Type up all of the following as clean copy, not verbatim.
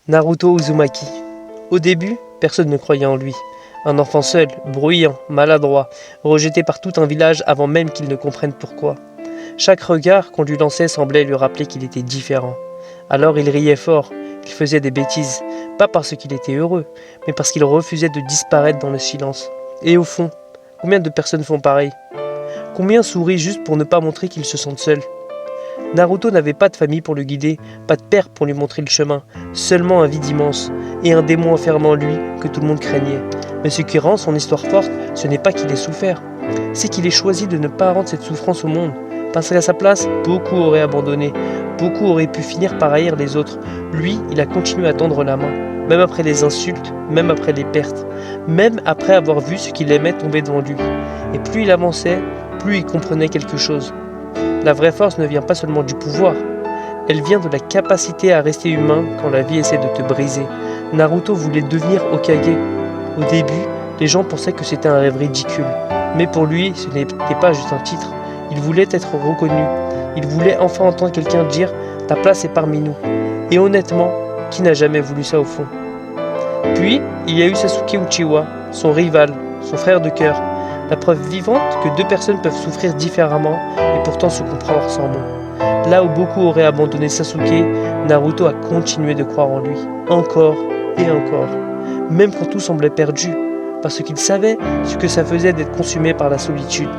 Naruto Uzumaki. Au début, personne ne croyait en lui. Un enfant seul, bruyant, maladroit, rejeté par tout un village avant même qu'il ne comprenne pourquoi. Chaque regard qu'on lui lançait semblait lui rappeler qu'il était différent. Alors il riait fort, il faisait des bêtises, pas parce qu'il était heureux, mais parce qu'il refusait de disparaître dans le silence. Et au fond, combien de personnes font pareil? Combien sourient juste pour ne pas montrer qu'ils se sentent seuls? Naruto n'avait pas de famille pour le guider, pas de père pour lui montrer le chemin, seulement un vide immense, et un démon enfermé en lui que tout le monde craignait. Mais ce qui rend son histoire forte, ce n'est pas qu'il ait souffert, c'est qu'il ait choisi de ne pas rendre cette souffrance au monde. Parce qu'à sa place, beaucoup auraient abandonné, beaucoup auraient pu finir par haïr les autres. Lui, il a continué à tendre la main, même après les insultes, même après les pertes, même après avoir vu ce qu'il aimait tomber devant lui. Et plus il avançait, plus il comprenait quelque chose. La vraie force ne vient pas seulement du pouvoir, elle vient de la capacité à rester humain quand la vie essaie de te briser. Naruto voulait devenir Hokage. Au début, les gens pensaient que c'était un rêve ridicule. Mais pour lui, ce n'était pas juste un titre. Il voulait être reconnu. Il voulait enfin entendre quelqu'un dire « ta place est parmi nous ». Et honnêtement, qui n'a jamais voulu ça au fond? Puis, il y a eu Sasuke Uchiwa, son rival, son frère de cœur. La preuve vivante que deux personnes peuvent souffrir différemment et pourtant se comprendre sans mots. Là où beaucoup auraient abandonné Sasuke, Naruto a continué de croire en lui, encore et encore, même quand tout semblait perdu, parce qu'il savait ce que ça faisait d'être consumé par la solitude.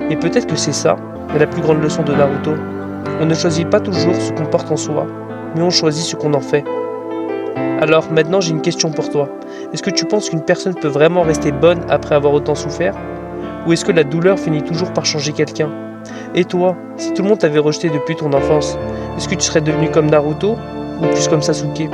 Et peut-être que c'est ça, la plus grande leçon de Naruto. On ne choisit pas toujours ce qu'on porte en soi, mais on choisit ce qu'on en fait. Alors maintenant j'ai une question pour toi. Est-ce que tu penses qu'une personne peut vraiment rester bonne après avoir autant souffert? Ou est-ce que la douleur finit toujours par changer quelqu'un? Et toi, si tout le monde t'avait rejeté depuis ton enfance, est-ce que tu serais devenu comme Naruto ou plus comme Sasuke?